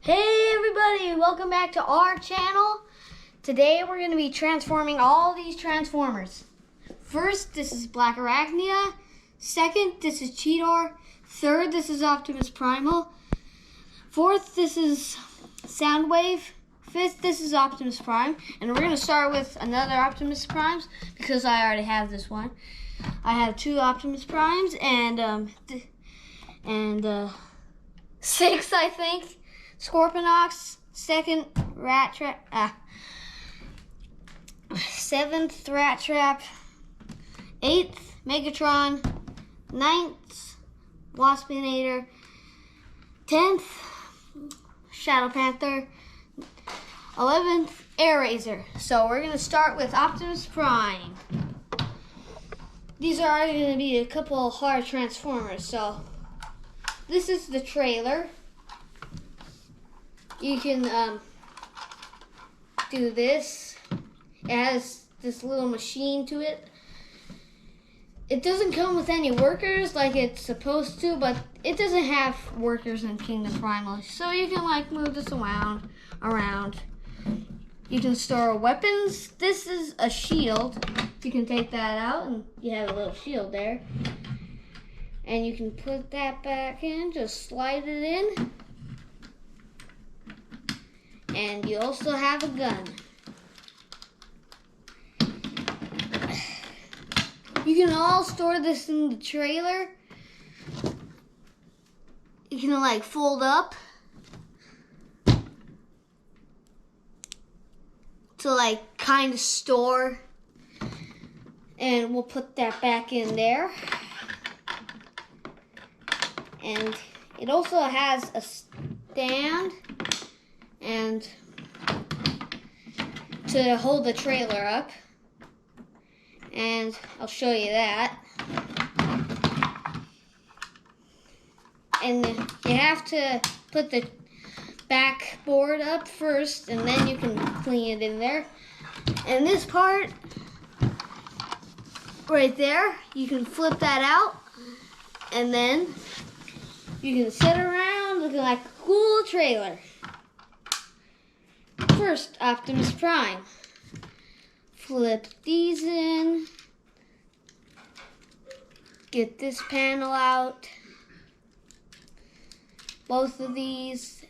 Hey everybody, welcome back to our channel. Today we're going to be transforming all these Transformers. First, this is Blackarachnia. Second, this is Cheetor. Third, this is Optimus Primal. Fourth, this is Soundwave. Fifth, this is Optimus Prime. And we're going to start with another Optimus Primes because I already have this one. I have two Optimus Primes and six, I think. Scorponok, second Rattrap, seventh Rattrap, eighth Megatron, ninth Waspinator, 10th Panther, 11th Ezra. So we're gonna start with Optimus Prime. These are gonna be a couple hard Transformers. So this is the trailer. You can do this. It has this little machine to it. It doesn't come with any workers like it's supposed to, but it doesn't have workers in Kingdom Primal. So you can like move this around. You can store weapons. This is a shield. You can take that out and you have a little shield there. And you can put that back in, just slide it in. And you also have a gun. You can all store this in the trailer. You can like fold up to like kind of store. And we'll put that back in there. And it also has a stand and to hold the trailer up, and I'll show you that. And you have to put the backboard up first, and then you can clean it in there. And this part right there, you can flip that out, and then you can sit around looking like a cool trailer. First, Optimus Prime. Flip these in. Get this panel out. Both of these.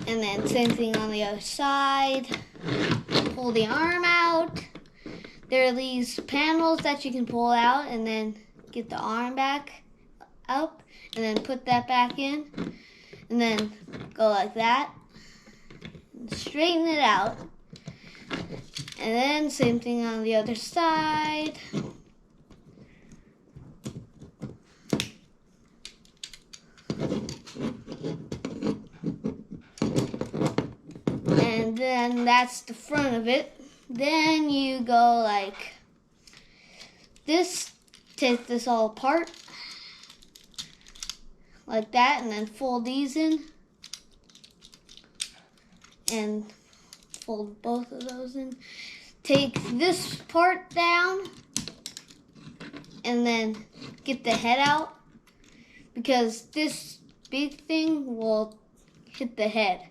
And then same thing on the other side. Pull the arm out. There are these panels that you can pull out and then get the arm back up. And then put that back in, and then go like that, and straighten it out, and then same thing on the other side. And then that's the front of it. Then you go like this, take this all apart. Like that, and then fold these in and fold both of those in. Take this part down and then get the head out because this big thing will hit the head.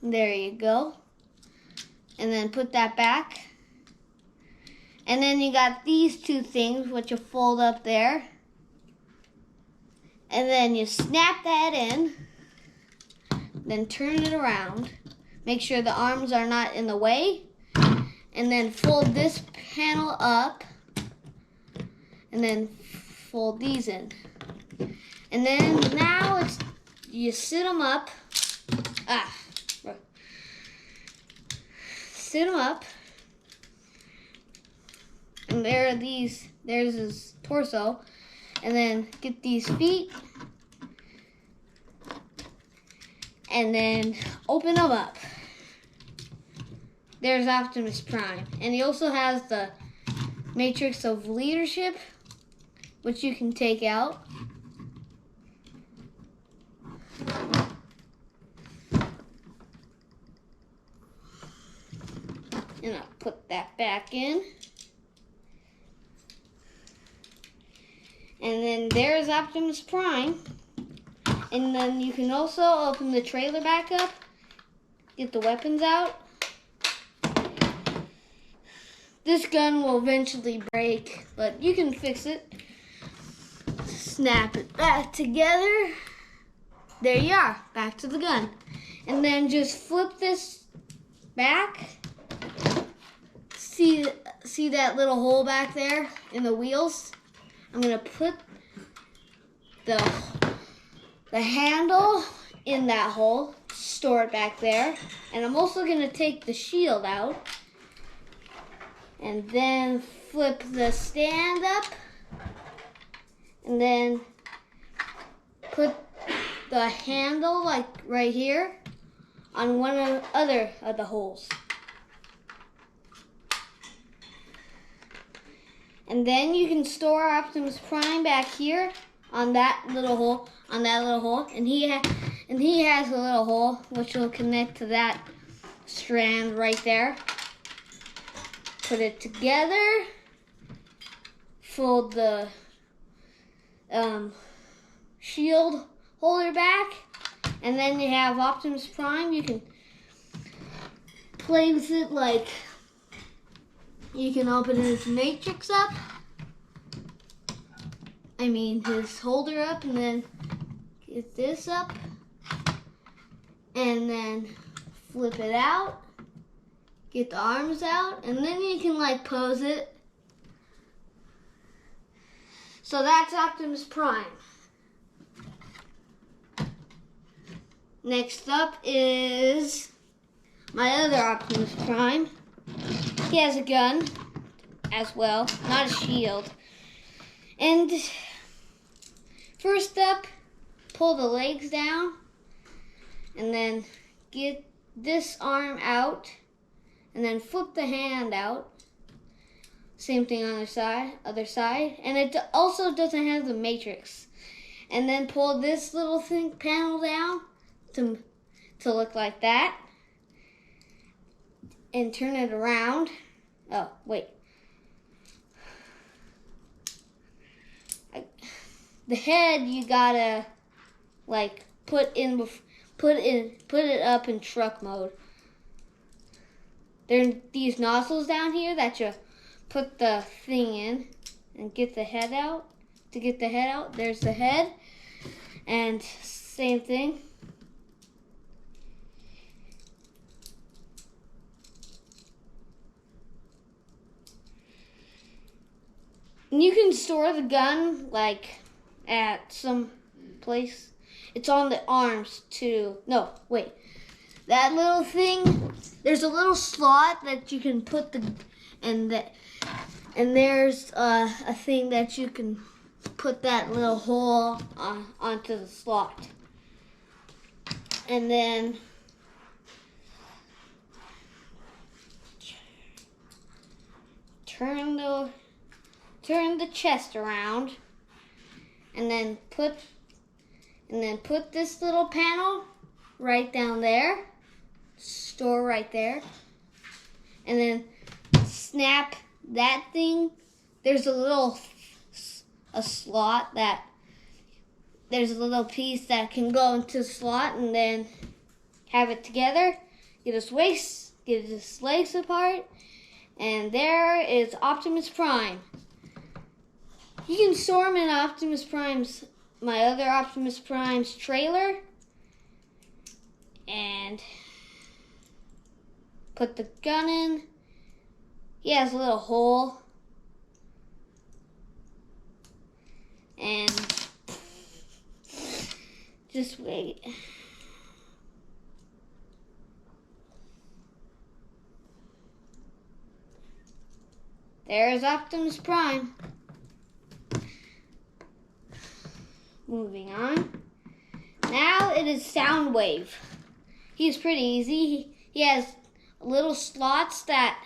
There you go. And then put that back. And then you got these two things which you fold up there. And then you snap that in. Then turn it around. Make sure the arms are not in the way. And then fold this panel up. And then fold these in. And then now you sit them up. Sit them up. And there's his torso. And then get these feet. And then open them up. There's Optimus Prime. And he also has the Matrix of Leadership, which you can take out. And I'll put that back in. And then there's Optimus Prime. And then you can also open the trailer back up, get the weapons out. This gun will eventually break, but you can fix it. Snap it back together. There you are, back to the gun. And then just flip this back. See that little hole back there in the wheels? I'm gonna put the handle in that hole, store it back there. And I'm also gonna take the shield out and then flip the stand up and then put the handle like right here on one of the other of the holes. And then you can store Optimus Prime back here on that little hole, and he has a little hole which will connect to that strand right there. Put it together, fold the shield holder back, and then you have Optimus Prime. You can play with it like you can open his matrix up. I mean his holder up, and then get this up, and then flip it out. Get the arms out, and then you can like pose it. So that's Optimus Prime. Next up is my other Optimus Prime. He has a gun as well, not a shield. And first up, pull the legs down, and then get this arm out. And then flip the hand out. Same thing on the other side. And it also doesn't have the matrix. And then pull this little panel down to look like that. And turn it around. Oh, wait. The head you gotta like put it up in truck mode. There are these nozzles down here that you put the thing in and get the head out. To get the head out, there's the head. And same thing. And you can store the gun like at some place. It's on the arms too. No, wait. That little thing, there's a little slot that you can put and there's a thing that you can put that little hole onto the slot. And then turn the chest around, and then put this little panel right down there. Store right there, and then snap that thing. There's a slot that there's a little piece that can go into the slot, and then have it together. Get his legs apart, and there is Optimus Prime. You can store him in my other Optimus Prime's trailer, and put the gun in. He has a little hole. And just wait. There's Optimus Prime. Moving on. Now it is Soundwave. He's pretty easy. He has little slots that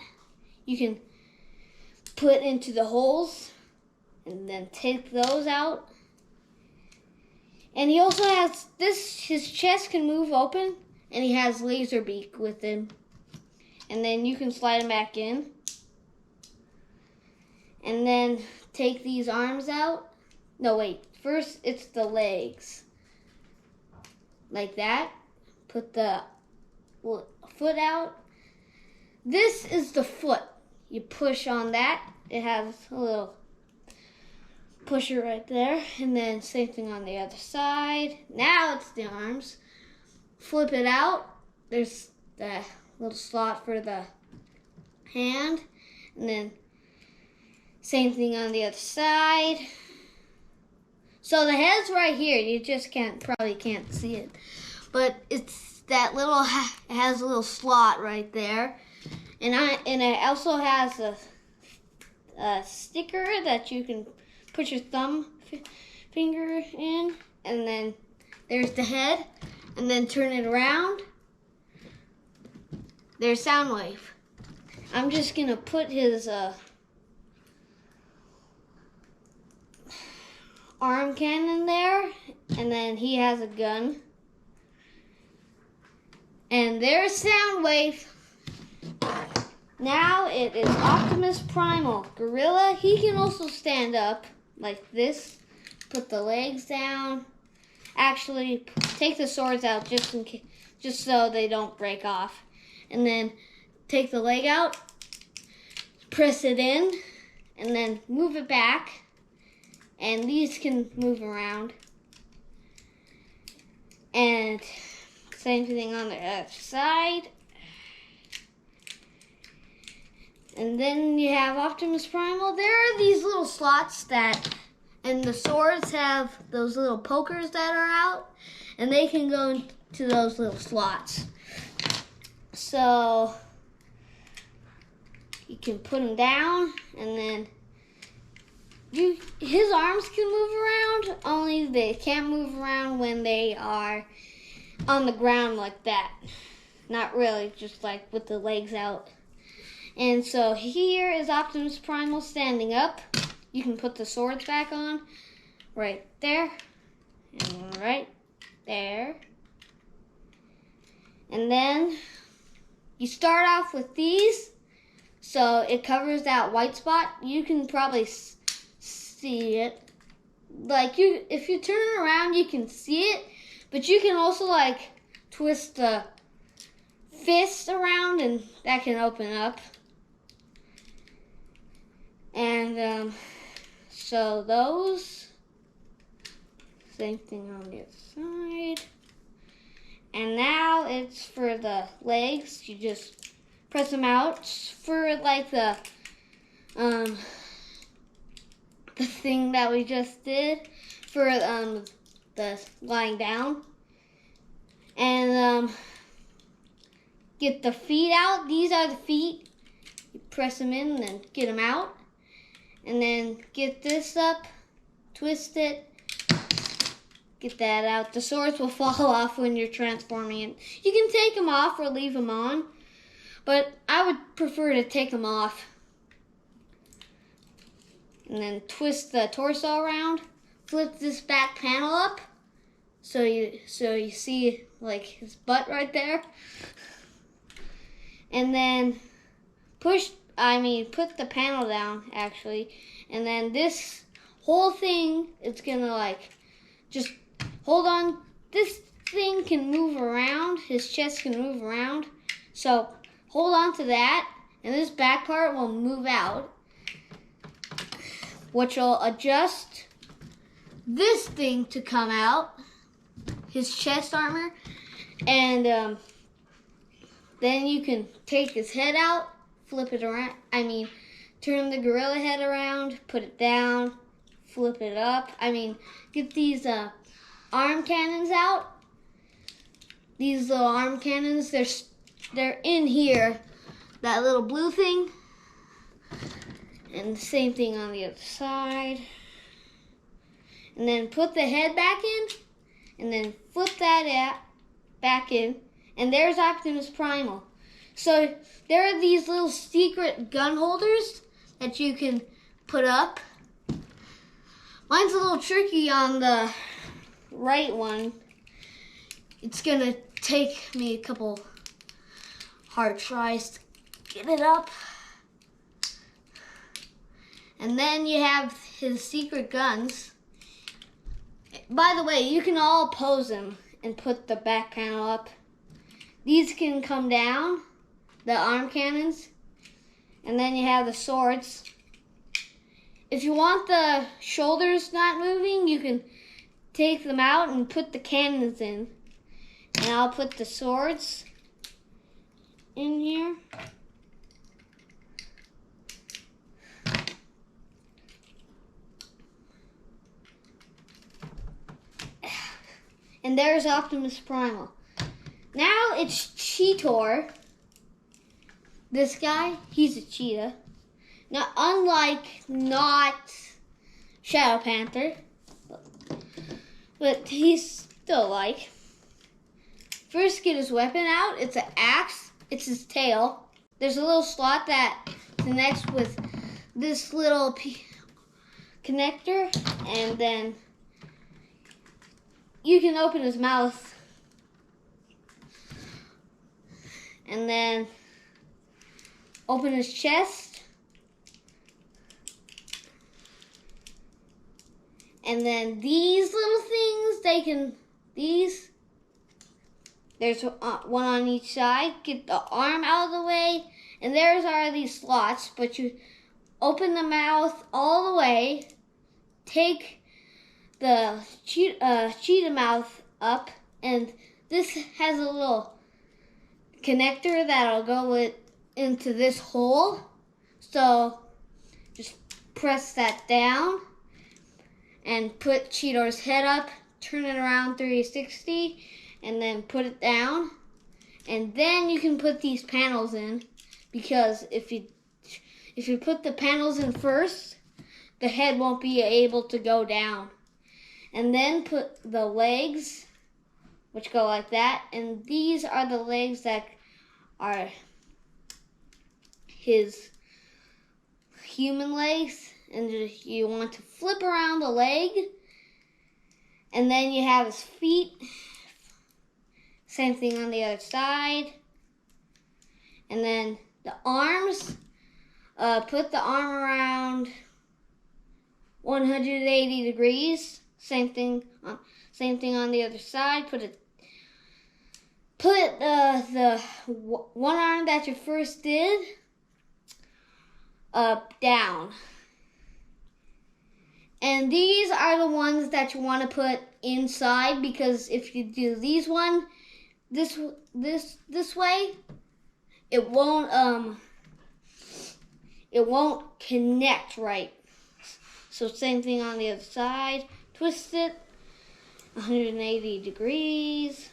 you can put into the holes and then take those out. And he also has his chest can move open, and he has laser beak with him. and then you can slide them back in. And then take these arms out. No, wait. First, it's the legs. Like that. Put the foot out. This is the foot. You push on that. It has a little pusher right there. And then same thing on the other side. Now it's the arms. Flip it out. There's the little slot for the hand. And then same thing on the other side. So the head's right here. You just probably can't see it. But it's that little, it has a little slot right there. And it also has a sticker that you can put your finger in. And then there's the head. And then turn it around. There's Soundwave. I'm just going to put his arm cannon there, and then he has a gun. And there's Soundwave. Now it is Optimus Primal. Gorilla, he can also stand up like this. Put the legs down. Actually, take the swords out just so they don't break off. And then take the leg out, press it in, and then move it back. And these can move around. And same thing on the other side. And then you have Optimus Primal. There are these little slots and the swords have those little pokers that are out. And they can go into those little slots. So you can put them down, and then his arms can move around, only they can't move around when they are on the ground like that. Not really, just like with the legs out. And so here is Optimus Primal standing up. You can put the swords back on right there and right there. And then you start off with these, so it covers that white spot. You can probably see it. Like if you turn it around, you can see it, but you can also like twist the fist around, and that can open up. And so those, same thing on the other side. And now it's for the legs. You just press them out for like the thing that we just did for the lying down. And get the feet out. These are the feet. You press them in and then get them out. And then get this up, twist it, get that out. The swords will fall off when you're transforming it. You can take them off or leave them on, but I would prefer to take them off. And then twist the torso around, flip this back panel up, so you see like his butt right there. And then put the panel down actually, and then this whole thing, it's gonna like just hold on. This thing can move around, his chest can move around, so hold on to that, and this back part will move out, which will adjust this thing to come out, his chest armor, and then you can take his head out, flip it around, turn the gorilla head around, put it down, flip it up. Get these arm cannons out. These little arm cannons, they're in here, that little blue thing. And the same thing on the other side. And then put the head back in, and then flip that back in. And there's Optimus Primal. So there are these little secret gun holders that you can put up. Mine's a little tricky on the right one. It's gonna take me a couple hard tries get it up. And then you have his secret guns. By the way, you can all pose him and put the back panel up. These can come down, the arm cannons. And then you have the swords. If you want the shoulders not moving, you can take them out and put the cannons in. And I'll put the swords in here. And there's Optimus Primal. Now it's Cheetor. This guy, he's a cheetah. Now, unlike not Shadow Panther, but he's still like. First, get his weapon out. It's an axe. It's his tail. There's a little slot that connects with this little connector, and then you can open his mouth, and then open his chest, and then these little things, there's one on each side. Get the arm out of the way, and there's are these slots, but you open the mouth all the way, take the cheetah mouth up, and this has a little connector that'll go into this hole. So just press that down and put Cheetor's head up, turn it around 360, and then put it down. And then you can put these panels in, because if you put the panels in first, the head won't be able to go down. And then put the legs, which go like that, and these are the legs that are his human legs, and you want to flip around the leg, and then you have his feet. Same thing on the other side. And then the arms, put the arm around 180 degrees. Same thing on the other side. Put the one arm that you first did down. And these are the ones that you want to put inside, because if you do these one this way, it won't connect right. So same thing on the other side. Twist it 180 degrees.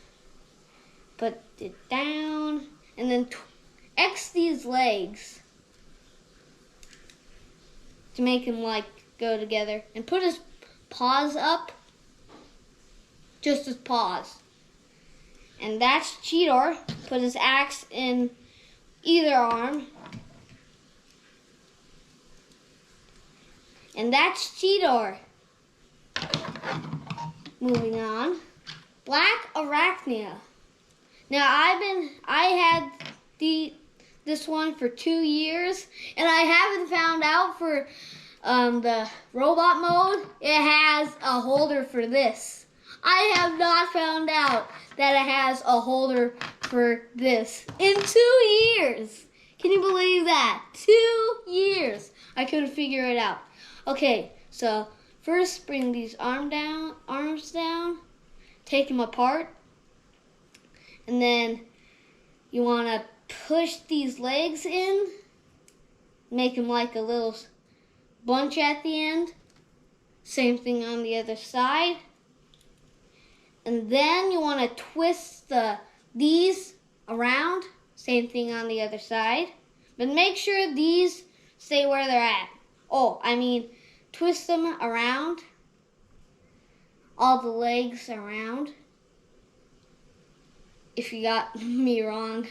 Put it down, and then X these legs to make him like go together, and put his paws up, just his paws. And that's Cheetor. Put his axe in either arm. And that's Cheetor. Moving on. Blackarachnia. Now I had this one for 2 years, and I haven't found out for the robot mode it has a holder for this. I have not found out that it has a holder for this in 2 years. Can you believe that? 2 years. I couldn't figure it out. Okay, so first bring these arms down, take them apart, and then you want to push these legs in, make them like a little bunch at the end. Same thing on the other side. And then you want to twist these around. Same thing on the other side. But make sure these stay where they're at. Twist them around. All the legs around. If you got me wrong.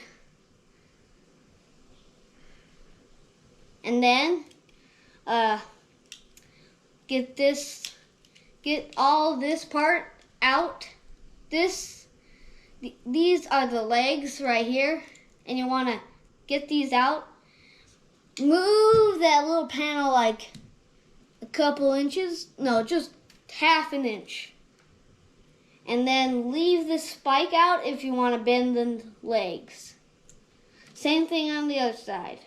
And then get all this part out. These are the legs right here, and you want to get these out move that little panel like a couple inches. No, just half an inch. And then leave the spike out if you want to bend the legs. Same thing on the other side.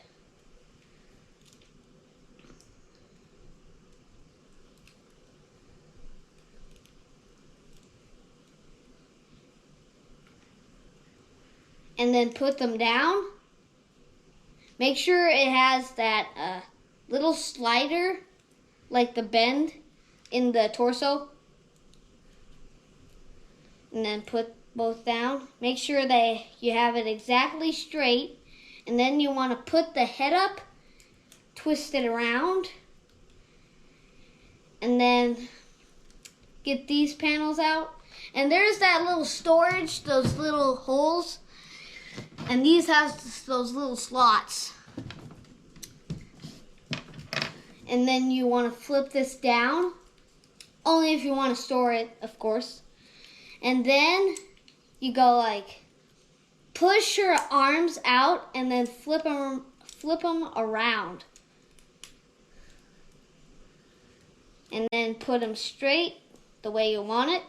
And then put them down. Make sure it has that little slider, like the bend in the torso. And then put both down. Make sure that you have it exactly straight. And then you want to put the head up, twist it around. And then get these panels out. And there's that little storage, those little holes. And these have those little slots. And then you want to flip this down. Only if you want to store it, of course. And then you go like, push your arms out and then flip them around. And then put them straight the way you want it.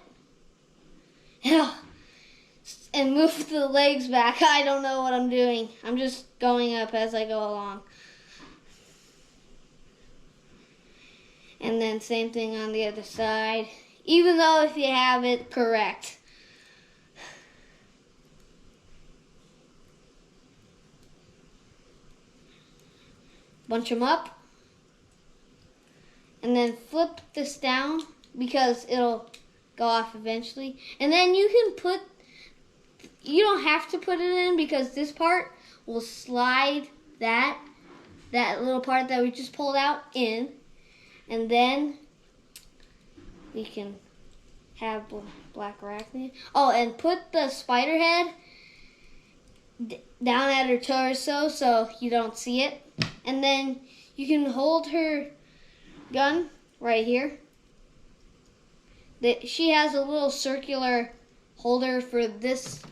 And move the legs back. I don't know what I'm doing. I'm just going up as I go along. And then same thing on the other side. Even though if you have it correct. Bunch them up. And then flip this down because it'll go off eventually. And then you can you don't have to put it in because this part will slide that little part that we just pulled out in. And then we can have Blackarachnia. Oh, and put the spider head down at her torso so you don't see it. And then you can hold her gun right here. She has a little circular holder for this.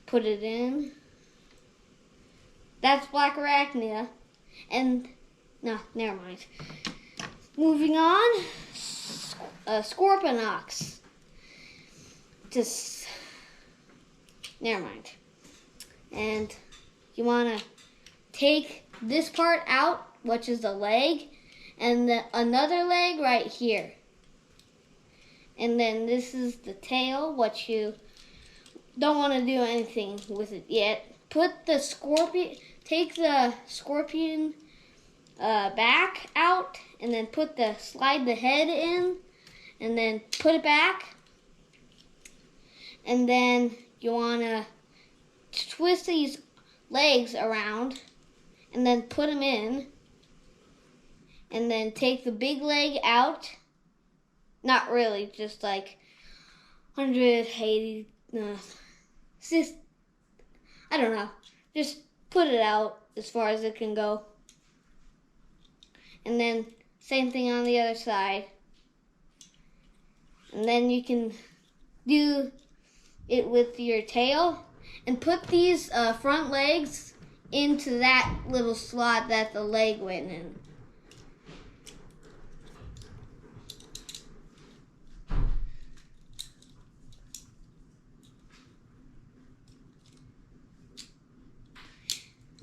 Put it in. That's Blackarachnia. And no, never mind. Moving on, Scorponoks. Just never mind. And you want to take this part out, which is the leg, and another leg right here. And then this is the tail, what you don't want to do anything with it yet. Put the scorpion, take the scorpion back out, and then slide the head in, and then put it back. And then you want to twist these legs around, and then put them in, and then take the big leg out. Not really, just like 180. I don't know. Just put it out as far as it can go. And then same thing on the other side. And then you can do it with your tail. And put these front legs into that little slot that the leg went in.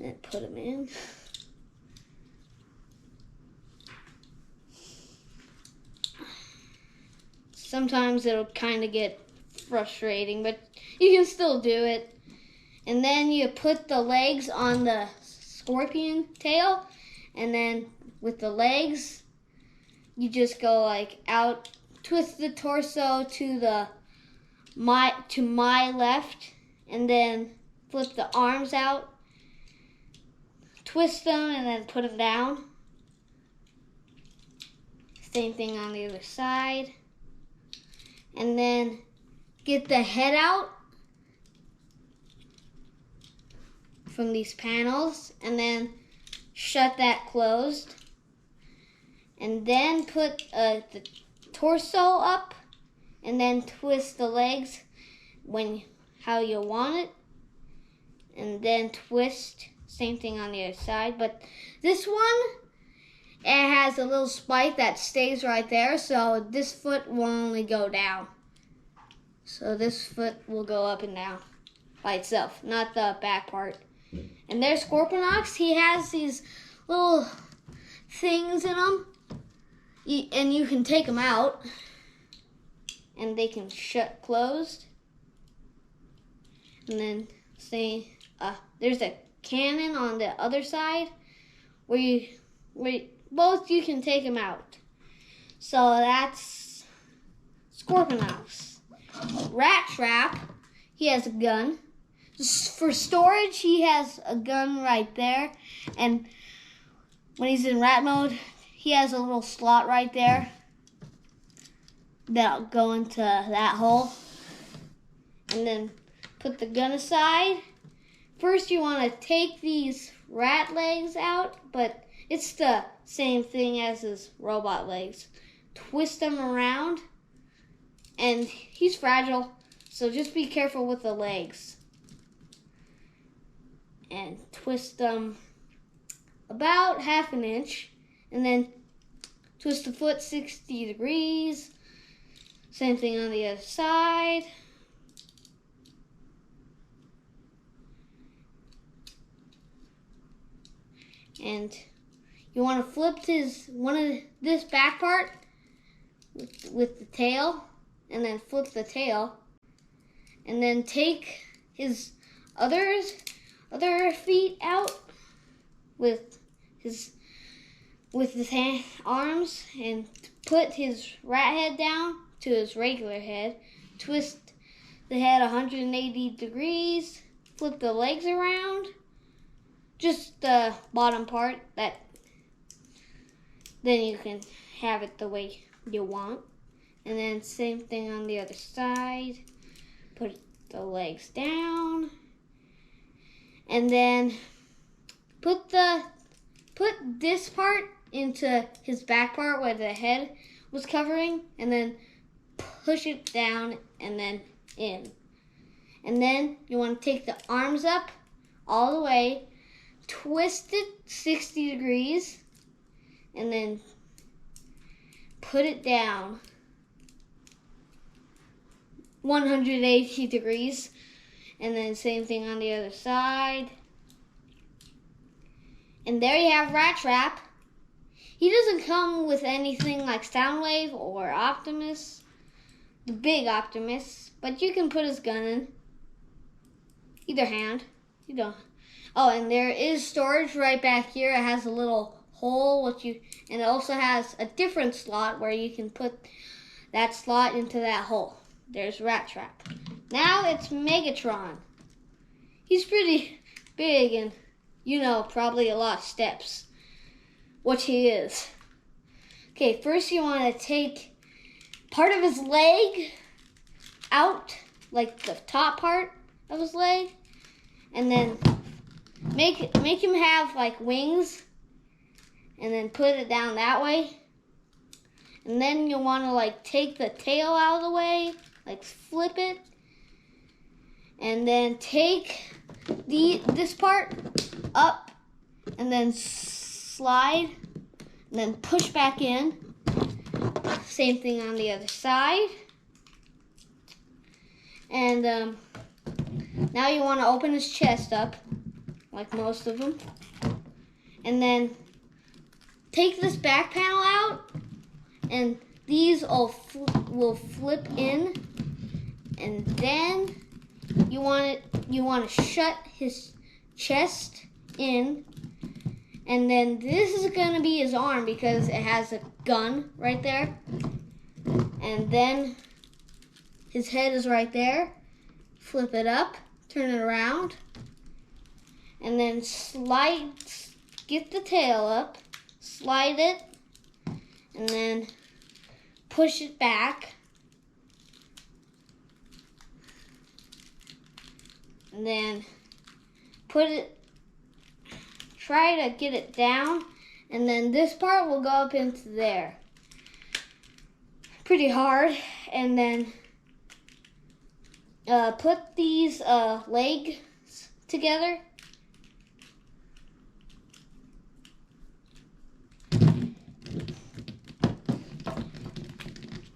And put them in. Sometimes it'll kind of get frustrating, but you can still do it. And then you put the legs on the scorpion tail, and then with the legs, you just go like out, twist the torso to my left, and then flip the arms out. Twist them and then put them down. Same thing on the other side. And then get the head out from these panels and then shut that closed. And then put the torso up and then twist the legs how you want it. And then twist same thing on the other side. But this one, it has a little spike that stays right there, so this foot will only go down. So this foot will go up and down by itself, not the back part. And there's Scorponok. He has these little things in them, and you can take them out, and they can shut closed. And then there's a cannon on the other side where you can take them out. So that's Scorponok. Rattrap, he has a gun. For storage, he has a gun right there. And when he's in rat mode, he has a little slot right there that'll go into that hole. And then put the gun aside. First, you want to take these rat legs out, but it's the same thing as his robot legs. Twist them around. And he's fragile, so just be careful with the legs. And twist them about half an inch. And then twist the foot 60 degrees. Same thing on the other side. And you want to flip this back part with the tail. And then flip the tail, and then take his other feet out with his arms, and put his rat head down to his regular head. Twist the head 180 degrees. Flip the legs around, just the bottom part. Then you can have it the way you want. And then same thing on the other side. Put the legs down. And then put this part into his back part where the head was covering, and then push it down and then in. And then you want to take the arms up all the way, twist it 60 degrees, and then put it down 180 degrees, and then same thing on the other side. And there you have Rattrap. He doesn't come with anything like Soundwave or Optimus, the big Optimus, but you can put his gun in either hand. You don't. Oh, and there is storage right back here. It has a little hole, and it also has a different slot where you can put that slot into that hole. There's Rattrap. Now it's Megatron. He's pretty big and, probably a lot of steps, which he is. Okay, first you want to take part of his leg out, like the top part of his leg, and then make him have like wings, and then put it down that way. And then you want to take the tail out of the way, flip it, and then take this part up, and then slide, and then push back in. Same thing on the other side. And now you want to open his chest up, like most of them, and then take this back panel out, and these all will flip in, and then you want to shut his chest in, and then this is going to be his arm because it has a gun right there, and then his head is right there. Flip it up, turn it around, and then get the tail up, slide it, and then push it back, and then try to get it down, and then this part will go up into there. Pretty hard. And then put these legs together,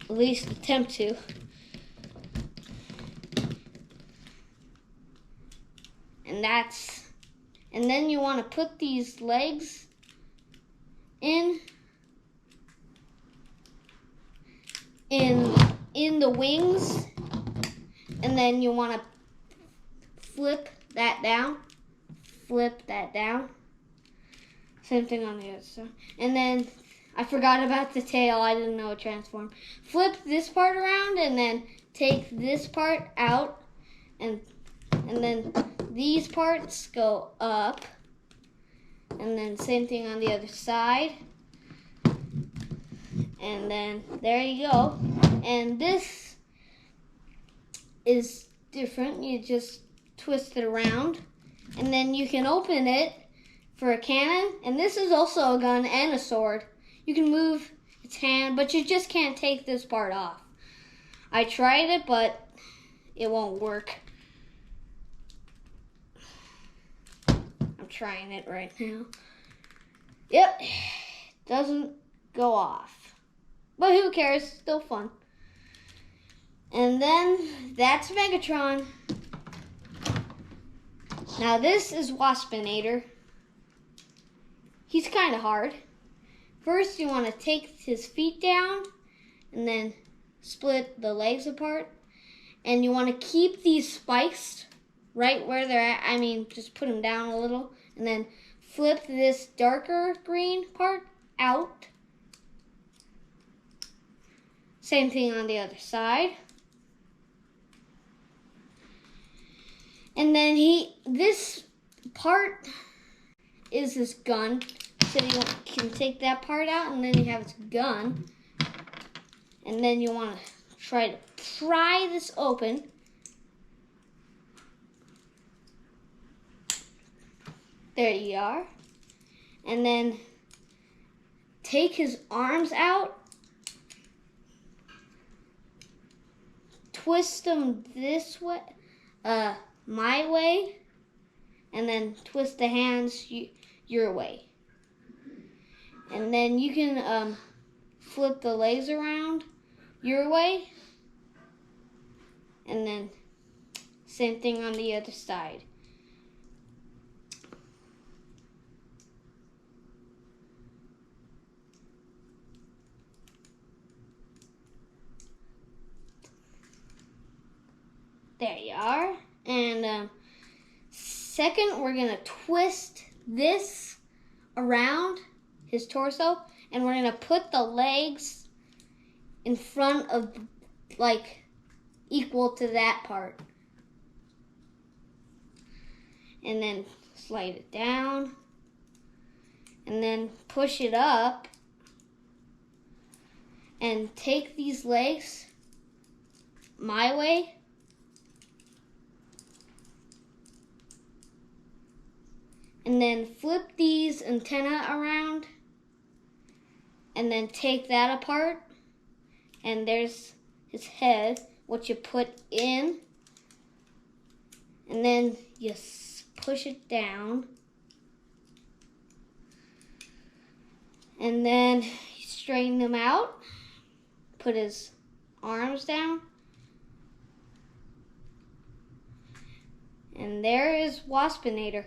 At least attempt to. And then you want to put these legs in the wings, and then you want to flip that down. Same thing on the other side. And then I forgot about the tail. I didn't know it transformed. Flip this part around and then take this part out, and then these parts go up. And then same thing on the other side. And then there you go. And this is different. You just twist it around. And then you can open it for a cannon. And this is also a gun and a sword. You can move its hand, but you just can't take this part off. I tried it, but it won't work. I'm trying it right now. Yep, doesn't go off. But who cares? Still fun. And then that's Megatron. Now this is Waspinator. He's kind of hard. First you want to take his feet down and then split the legs apart. And you want to keep these spikes right where they're at. I mean, just put them down a little. And then flip this darker green part out. Same thing on the other side. And then this part is his gun. So you can take that part out, and then you have his gun. And then you want to try to pry this open. There you are. And then take his arms out. Twist them this way, my way. And then twist the hands your way. And then you can flip the legs around your way. And then same thing on the other side. There you are. And second, we're going to twist this around his torso, and we're going to put the legs in front of, like, equal to that part. And then slide it down, and then push it up, and take these legs my way. And then flip these antennae around, and then take that apart. And there's his head, what you put in. And then you push it down. And then you straighten him out. Put his arms down. And there is Waspinator.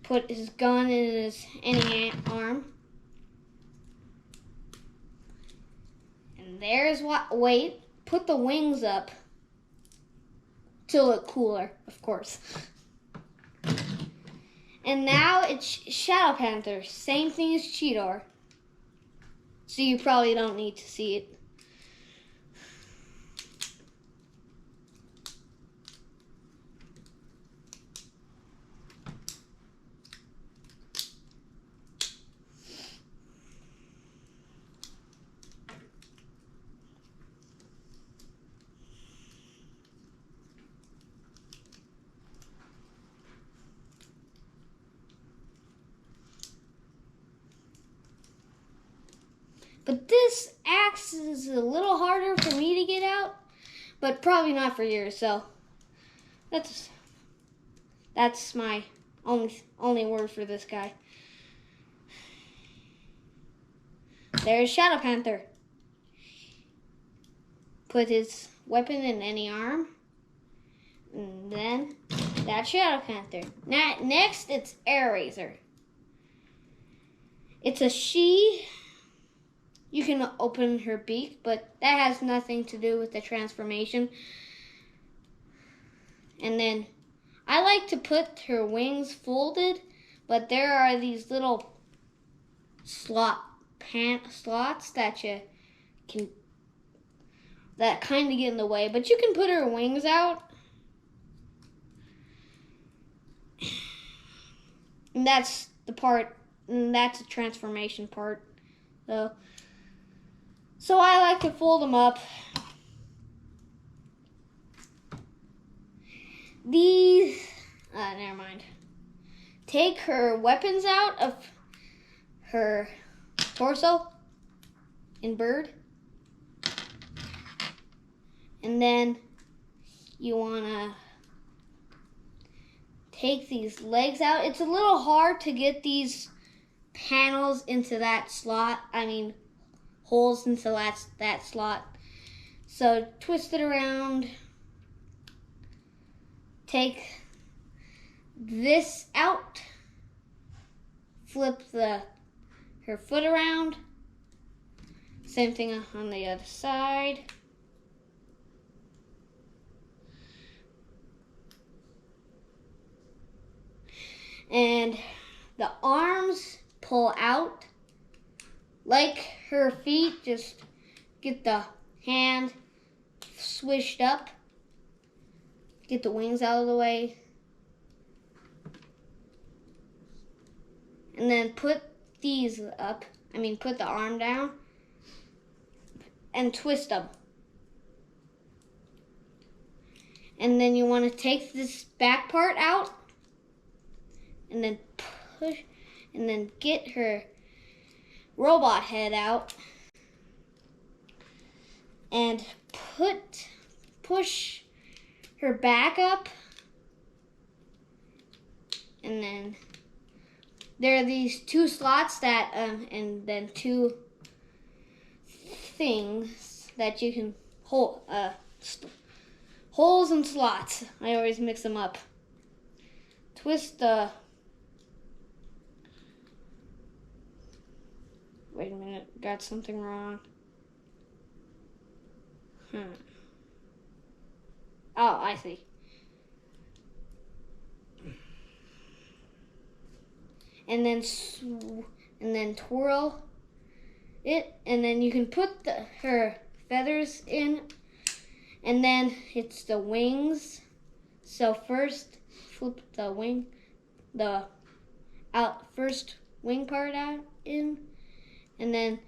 Put his gun in his any arm. And there's wait, put the wings up to look cooler, of course. And now it's Shadow Panther, same thing as Cheetor. So you probably don't need to see it. But this axe is a little harder for me to get out, but probably not for yours. So that's my only word for this guy. There's Shadow Panther. put his weapon in any arm. And then that's Shadow Panther. Now, next, it's Razor. It's a she. You can open her beak, but that has nothing to do with the transformation. And then I like to put her wings folded, but there are these little slots that you can, that kind of get in the way, but you can put her wings out. And that's the part, and that's the transformation part. So I like to fold them up. Never mind. Take her weapons out of her torso in bird. And then you want to take these legs out. It's a little hard to get these panels into that slot. Holes into that slot. So twist it around. Take this out. Flip her foot around. Same thing on the other side. And the arms pull out like her feet. Just get the hand swished up. Get the wings out of the way. And then put these up. Put the arm down. And twist them. And then you want to take this back part out. And then push. And then get her robot head out. And push her back up. And then there are these two slots that, and then two things that you can hold, holes and slots. I always mix them up. Twist the, wait a minute, got something wrong. Oh, I see. And then twirl it, and then you can put her feathers in, and then it's the wings. So first flip the wing, first wing part out in, and then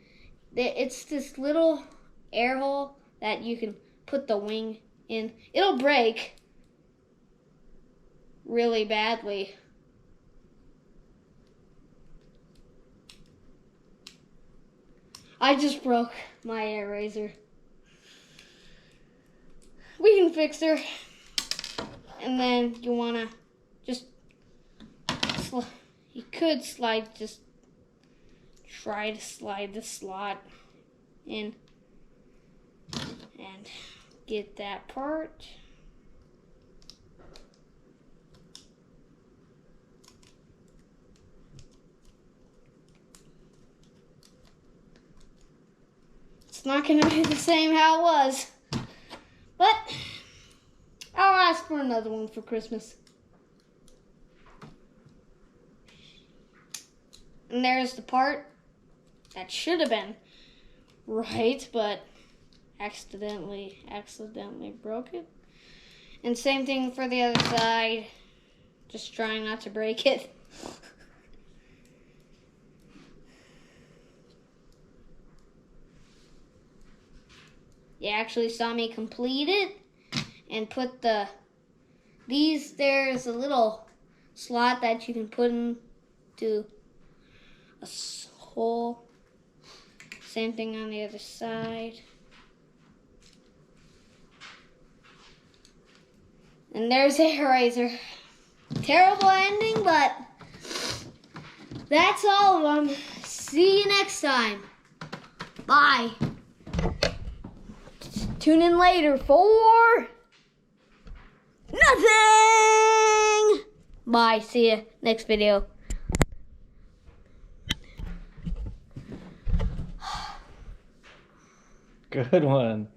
it's this little air hole that you can put the wing in. It'll break really badly. I just broke my eraser. We can fix her. And then you wanna just, you could just try to slide the slot in and get that part. It's not going to be the same how it was, but I'll ask for another one for Christmas. And there's the part that should have been right, but accidentally broke it. And same thing for the other side. Just trying not to break it. You actually saw me complete it and put there's a little slot that you can put into a hole. Same thing on the other side. And there's a razor. Terrible ending, but that's all of them. See you next time. Bye. Tune in later for nothing. Bye. See ya next video. Good one.